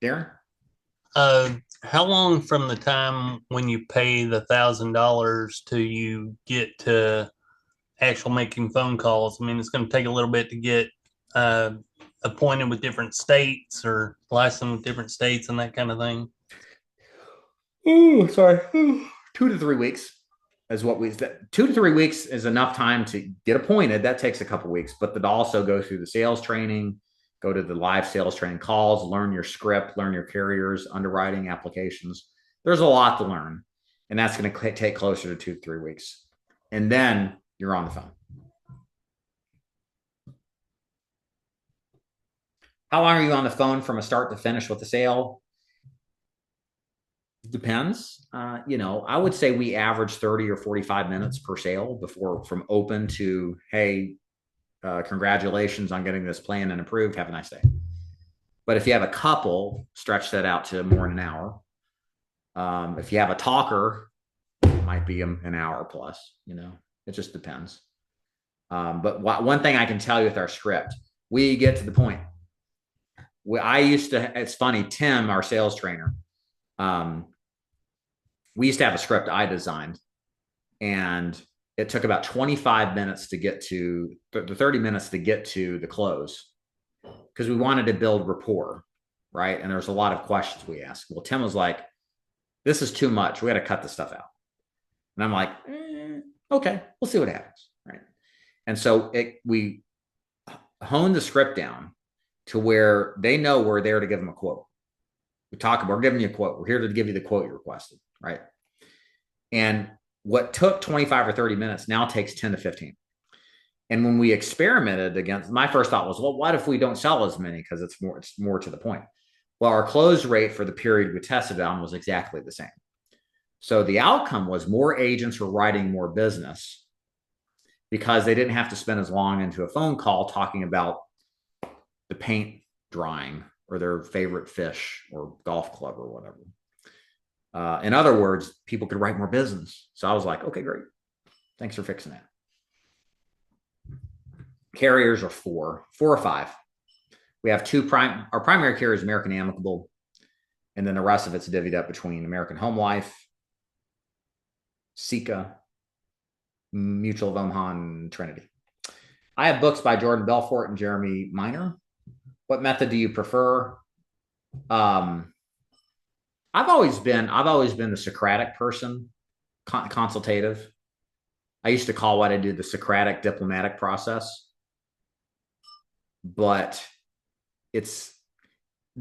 Darren? How long from the time when you pay the $1,000 to you get to actual making phone calls? I mean, it's going to take a little bit to get appointed with different states or licensed with different states and that kind of thing. Ooh, sorry. 2 to 3 weeks is what 2 to 3 weeks is enough time to get appointed. That takes a couple weeks, but to also go through the sales training, go to the live sales training calls, learn your script, learn your carriers, underwriting applications. There's a lot to learn, and that's going to take closer to 2 to 3 weeks. And then you're on the phone. How long are you on the phone from a start to finish with the sale? Depends. I would say we average 30 or 45 minutes per sale before from open to, hey, congratulations on getting this plan and approved. Have a nice day. But if you have a couple, stretch that out to more than an hour. If you have a talker, it might be an hour plus, it just depends. But one thing I can tell you with our script, we get to the point. It's funny, Tim, our sales trainer, we used to have a script I designed, and it took about 25 minutes to get to the 30 minutes to get to the close because we wanted to build rapport, right? And there's a lot of questions we asked. Well, Tim was like, this is too much. We got to cut this stuff out. And I'm like, okay, we'll see what happens, right? And so we honed the script down to where they know we're there to give them a quote. We're giving you a quote. We're here to give you the quote you requested, right? And what took 25 or 30 minutes now takes 10 to 15. And when we experimented against, my first thought was, well, what if we don't sell as many? Because it's more to the point. Well, our close rate for the period we tested on was exactly the same. So the outcome was more agents were writing more business because they didn't have to spend as long into a phone call talking about the paint drying or their favorite fish or golf club or whatever. In other words, people could write more business. So I was like, okay, great. Thanks for fixing that. Carriers are 4 or 5. We have our primary carrier is American Amicable, and then the rest of it's divvied up between American Home Life, Sika, Mutual of Omaha, and Trinity. I have books by Jordan Belfort and Jeremy Miner. What method do you prefer? I've always been the Socratic person, consultative. I used to call what I do the Socratic diplomatic process. But this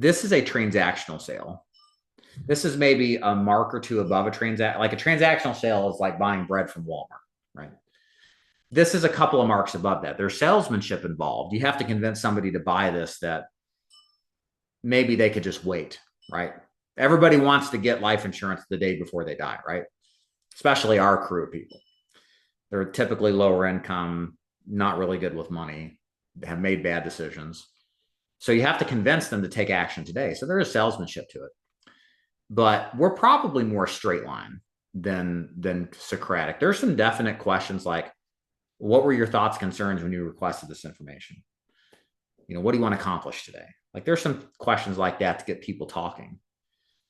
is a transactional sale. This is maybe a mark or two above a transaction. Like a transactional sale is like buying bread from Walmart, right? This is a couple of marks above that. There's salesmanship involved. You have to convince somebody to buy this that maybe they could just wait, right? Everybody wants to get life insurance the day before they die, right? Especially our crew of people. They're typically lower income, not really good with money, have made bad decisions. So you have to convince them to take action today. So there is salesmanship to it. But we're probably more straight line than Socratic. There's some definite questions like, what were your thoughts, concerns when you requested this information? What do you want to accomplish today? Like there's some questions like that to get people talking.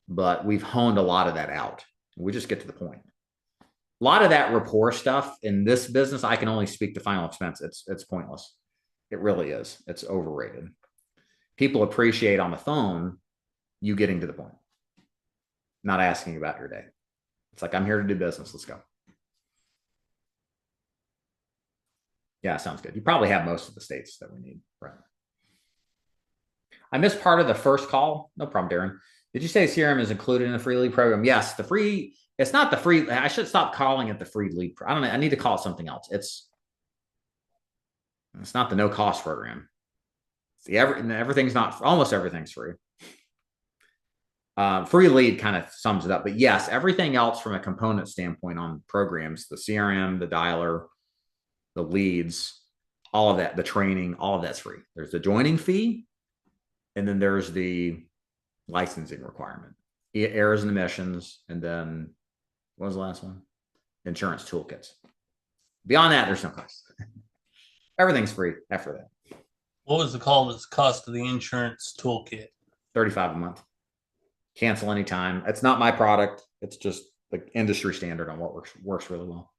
But we've honed a lot of that out. We just get to the point. A lot of that rapport stuff in this business, I can only speak to final expense. It's pointless. It really is. It's overrated. People appreciate on the phone you getting to the point, not asking about your day. It's like, I'm here to do business. Let's go. Yeah, sounds good. You probably have most of the states that we need, right? I missed part of the first call. No problem, Darren. Did you say CRM is included in the free lead program? Yes, it's not the free. I should stop calling it the free lead. I don't know. I need to call it something else. It's not the no cost program. Everything's not, almost everything's free. Free lead kind of sums it up, but yes, everything else from a component standpoint on programs, the CRM, the dialer, the leads, all of that, the training, all of that's free. There's the joining fee, and then there's the licensing requirement, errors and emissions, and then what was the last one? Insurance toolkits. Beyond that, there's no cost. Everything's free after that. What was the cost of the insurance toolkit? $35 a month. Cancel anytime. It's not my product. It's just the industry standard on what works really well.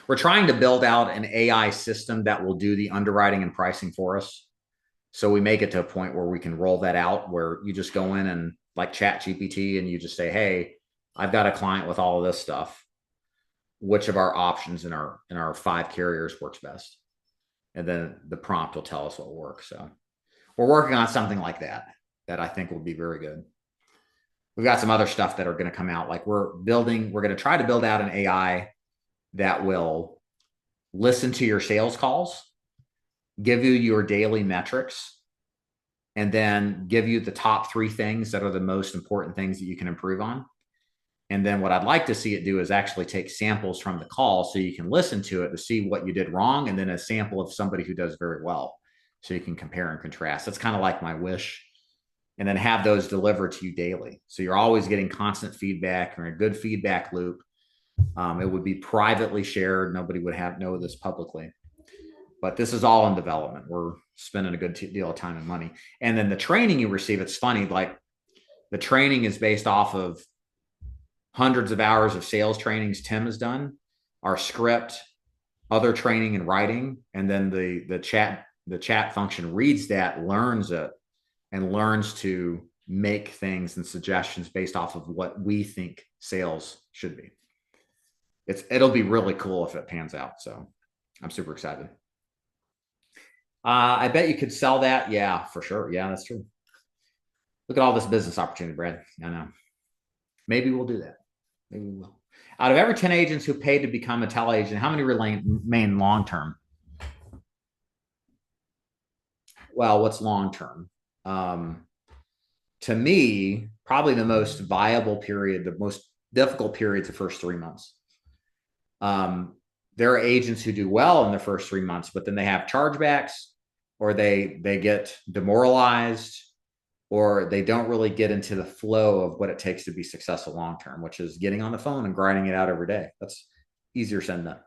We're trying to build out an AI system that will do the underwriting and pricing for us. So we make it to a point where we can roll that out, where you just go in and like Chat GPT and you just say, hey, I've got a client with all of this stuff. Which of our options in our 5 carriers works best? And then the prompt will tell us what works. So we're working on something like that I think will be very good. We've got some other stuff that are going to come out. Like we're going to try to build out an AI that will listen to your sales calls, give you your daily metrics, and then give you the top 3 things that are the most important things that you can improve on. And then what I'd like to see it do is actually take samples from the call so you can listen to it to see what you did wrong, and then a sample of somebody who does very well so you can compare and contrast. That's kind of like my wish. And then have those delivered to you daily. So you're always getting constant feedback or a good feedback loop. It would be privately shared. Nobody would know this publicly. But this is all in development. We're spending a good deal of time and money. And then the training you receive, it's funny, like the training is based off of hundreds of hours of sales trainings Tim has done, our script, other training and writing, and then the chat function reads that, learns it, and learns to make things and suggestions based off of what we think sales should be. It'll be really cool if it pans out. So I'm super excited. I bet you could sell that. Yeah, for sure. Yeah, that's true. Look at all this business opportunity, Brad. I know. Maybe we'll do that. Maybe we will. Out of every 10 agents who paid to become a tele agent, how many remain long-term? Well, what's long-term? To me, probably the most viable period, the most difficult period, the first 3 months. There are agents who do well in the first 3 months, but then they have chargebacks, or they get demoralized, or they don't really get into the flow of what it takes to be successful long-term, which is getting on the phone and grinding it out every day. That's easier said than done.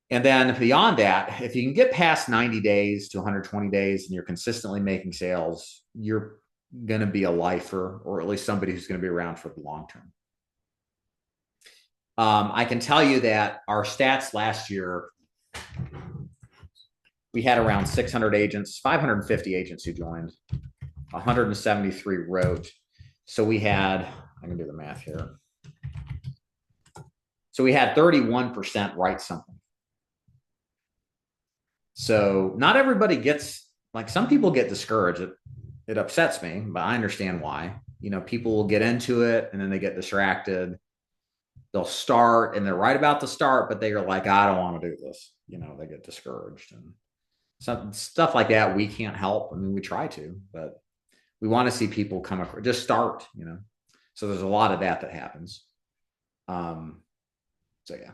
And then beyond that, if you can get past 90 days to 120 days and you're consistently making sales, you're going to be a lifer, or at least somebody who's going to be around for the long term. I can tell you that our stats last year, we had around 600 agents, 550 agents who joined, 173 wrote. So we had, I can do the math here. So we had 31% write something. So not everybody gets, like some people get discouraged. It upsets me, but I understand why. You know, people will get into it and then they get distracted. They'll start and they're right about to start, but they are like, I don't want to do this. You know, they get discouraged and stuff like that. We can't help. I mean, we try to, but we want to see people come across, just start, you know. So there's a lot of that happens. So yeah.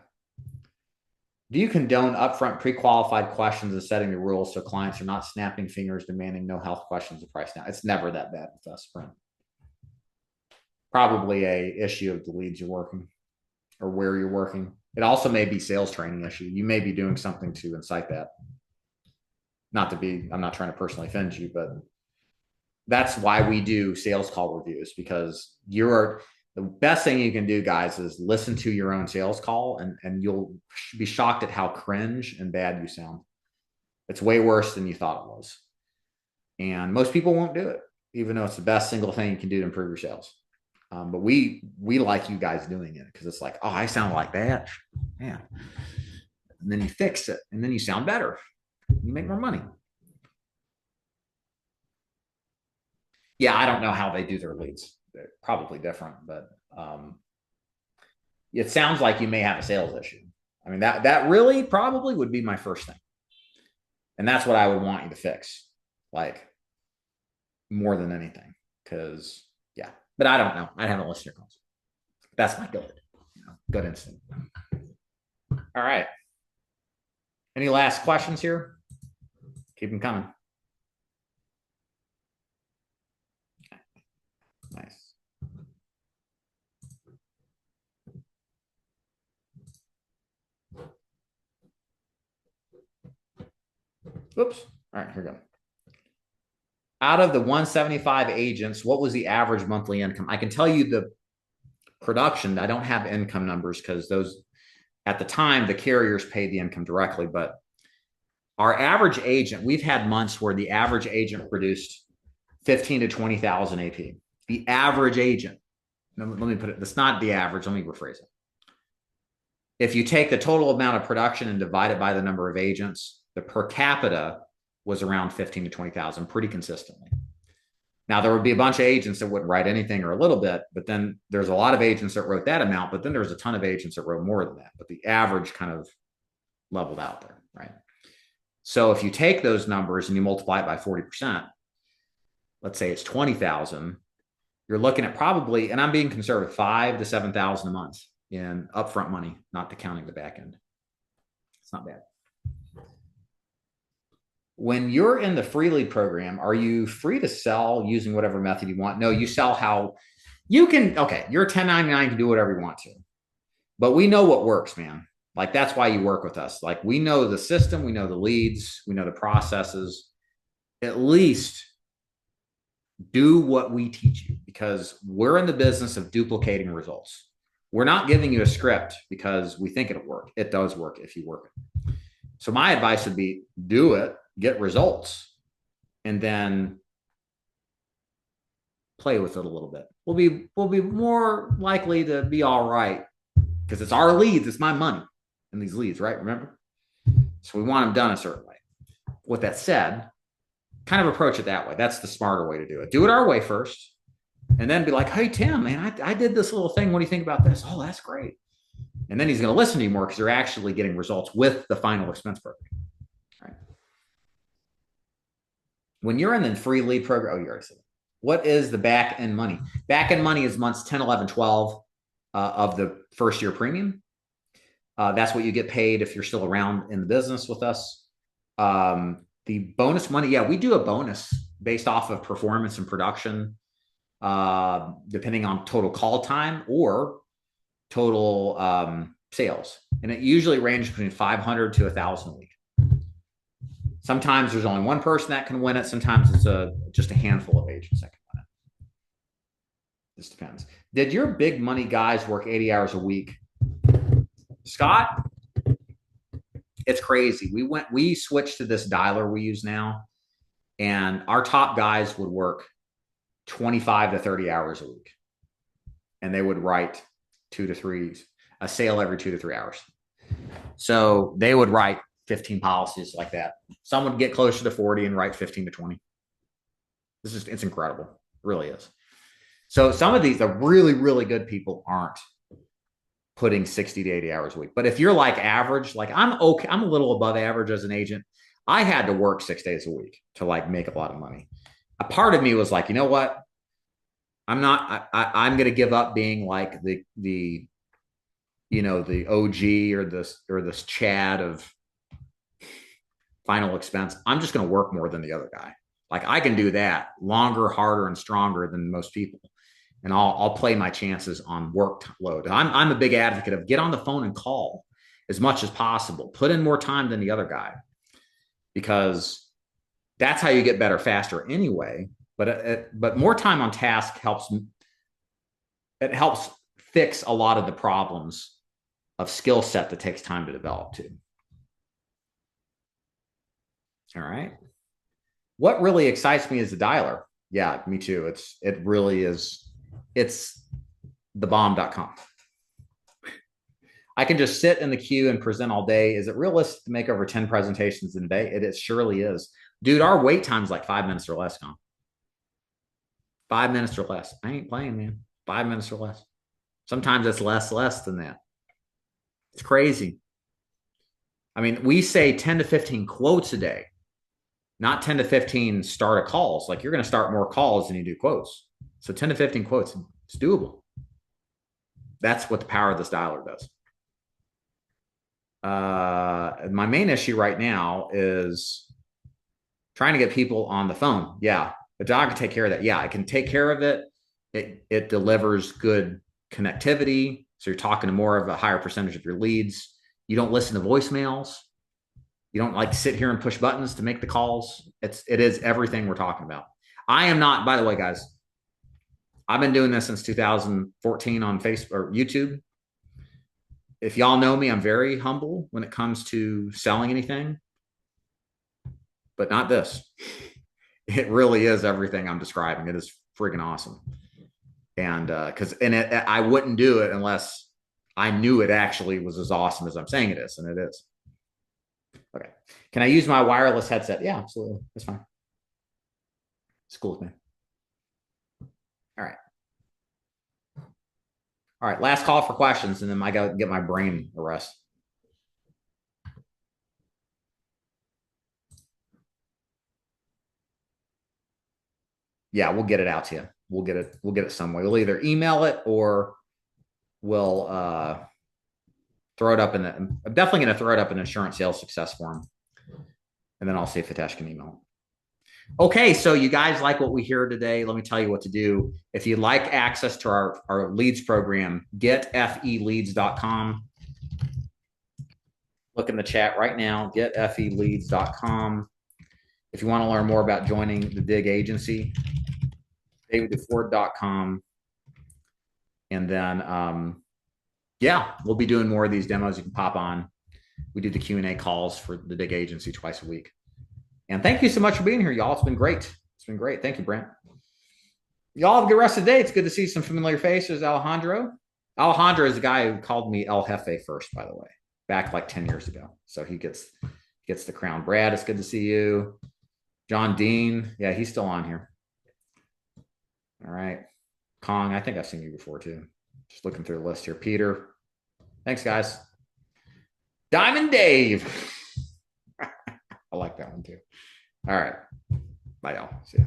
Do you condone upfront pre-qualified questions and setting the rules so clients are not snapping fingers demanding no health questions of price now? It's never that bad with us, Brent. Probably a issue of the leads you're working or where you're working. It also may be sales training issue. You may be doing something to incite that. I'm not trying to personally offend you, but that's why we do sales call reviews, because the best thing you can do, guys, is listen to your own sales call and you'll be shocked at how cringe and bad you sound. It's way worse than you thought it was. And most people won't do it, even though it's the best single thing you can do to improve your sales. But we like you guys doing it because it's like, oh, I sound like that. Yeah. And then you fix it and then you sound better. You make more money. Yeah, I don't know how they do their leads. They're probably different, but it sounds like you may have a sales issue. I mean, that really probably would be my first thing. And that's what I would want you to fix, like more than anything. Because, yeah, but I don't know. I haven't listened to your calls. That's my gut instinct. All right. Any last questions here? Keep them coming. Nice. Oops. All right, here we go. Out of the 175 agents, what was the average monthly income? I can tell you the production. I don't have income numbers because those, at the time, the carriers paid the income directly. But our average agent, we've had months where the average agent produced 15 to 20,000 AP. The average agent. Let me put it. That's not the average. Let me rephrase it. If you take the total amount of production and divide it by the number of agents, the per capita was around 15 to 20,000 pretty consistently. Now, there would be a bunch of agents that wouldn't write anything or a little bit, but then there's a lot of agents that wrote that amount, but then there's a ton of agents that wrote more than that. But the average kind of leveled out there, right? So if you take those numbers and you multiply it by 40%, let's say it's 20,000, you're looking at probably, and I'm being conservative, 5,000 to 7,000 a month in upfront money, not counting the back end. It's not bad. When you're in the free lead program, are you free to sell using whatever method you want? No, you sell how you can. Okay, you're 1099 to do whatever you want to, but we know what works, man. Like, that's why you work with us. Like, we know the system, we know the leads, we know the processes. At least do what we teach you, because we're in the business of duplicating results. We're not giving you a script because we think it'll work. It does work if you work it. So my advice would be do it, get results, and then play with it a little bit. We'll be more likely to be all right because it's our leads. It's my money in these leads, right? Remember? So we want them done a certain way. With that said, kind of approach it that way. That's the smarter way to do it. Do it our way first, and then be like, hey, Tim, man, I did this little thing. What do you think about this? Oh, that's great. And then he's going to listen to you more because you're actually getting results with the final expense program. Right. When you're in the free lead program, oh, you already said it. What is the back end money? Back end money is months 10, 11, 12 of the first year premium. That's what you get paid if you're still around in the business with us. The bonus money, yeah, we do a bonus based off of performance and production, depending on total call time or total sales. And it usually ranges between 500 to 1,000 a week. Sometimes there's only one person that can win it. Sometimes it's just a handful of agents that can win it. This depends. Did your big money guys work 80 hours a week? Scott, it's crazy. We switched to this dialer we use now, and our top guys would work 25 to 30 hours a week, and they would write a sale every 2 to 3 hours. So they would write 15 policies like that. Some would get closer to 40 and write 15 to 20. It's incredible. It really is. So some of these, the really, really good people aren't putting 60 to 80 hours a week. But if you're like average, like I'm okay, I'm a little above average as an agent. I had to work 6 days a week to like make a lot of money. A part of me was like, you know what? I'm going to give up being like the OG or this Chad of final expense. I'm just going to work more than the other guy. Like, I can do that longer, harder, and stronger than most people. And I'll play my chances on workload. I'm a big advocate of get on the phone and call as much as possible. Put in more time than the other guy, because that's how you get better faster anyway. But more time on task helps. It helps fix a lot of the problems of skill set that takes time to develop too. All right. What really excites me is the dialer. Yeah, me too. It really is. It's thebomb.com. I can just sit in the queue and present all day. Is it realistic to make over 10 presentations in a day? It surely is. Dude, our wait time's like 5 minutes or less, Con. 5 minutes or less. I ain't playing, man. 5 minutes or less. Sometimes it's less than that. It's crazy. I mean, we say 10 to 15 quotes a day, not 10 to 15 starter calls. Like you're going to start more calls than you do quotes. So 10 to 15 quotes, it's doable. That's what the power of this dialer does. My main issue right now is trying to get people on the phone. Yeah, the dog can take care of that. Yeah, it can take care of it. It delivers good connectivity. So you're talking to more of a higher percentage of your leads. You don't listen to voicemails. You don't like sit here and push buttons to make the calls. It is everything we're talking about. I am not, by the way, guys, I've been doing this since 2014 on Facebook or YouTube. If y'all know me, I'm very humble when it comes to selling anything, but not this. It really is everything I'm describing. It is freaking awesome. And I wouldn't do it unless I knew it actually was as awesome as I'm saying it is, and it is. Okay. Can I use my wireless headset? Yeah, absolutely. That's fine. It's cool with me. All right. All right. Last call for questions, and then I got to get my brain a rest. Yeah, we'll get it out to you. We'll get it some way. We'll either email it or we'll throw it up in the. I'm definitely going to throw it up in insurance sales success forum, and then I'll see if Hitesh can email it. Okay, so you guys like what we hear today. Let me tell you what to do. If you'd like access to our leads program, getfeleads.com. Look in the chat right now, getfeleads.com. If you want to learn more about joining the Dig Agency, daviddeford.com. And then, yeah, we'll be doing more of these demos. You can pop on. We do the Q&A calls for the Dig Agency twice a week. And thank you so much for being here, y'all. It's been great. It's been great. Thank you, Brent. Y'all have a good rest of the day. It's good to see some familiar faces. Alejandro. Alejandro is the guy who called me El Jefe first, by the way, back like 10 years ago. So he gets the crown. Brad, it's good to see you. John Dean. Yeah, he's still on here. All right. Kong, I think I've seen you before too. Just looking through the list here. Peter. Thanks, guys. Diamond Dave. I like that one too. All right. Bye, y'all. See ya.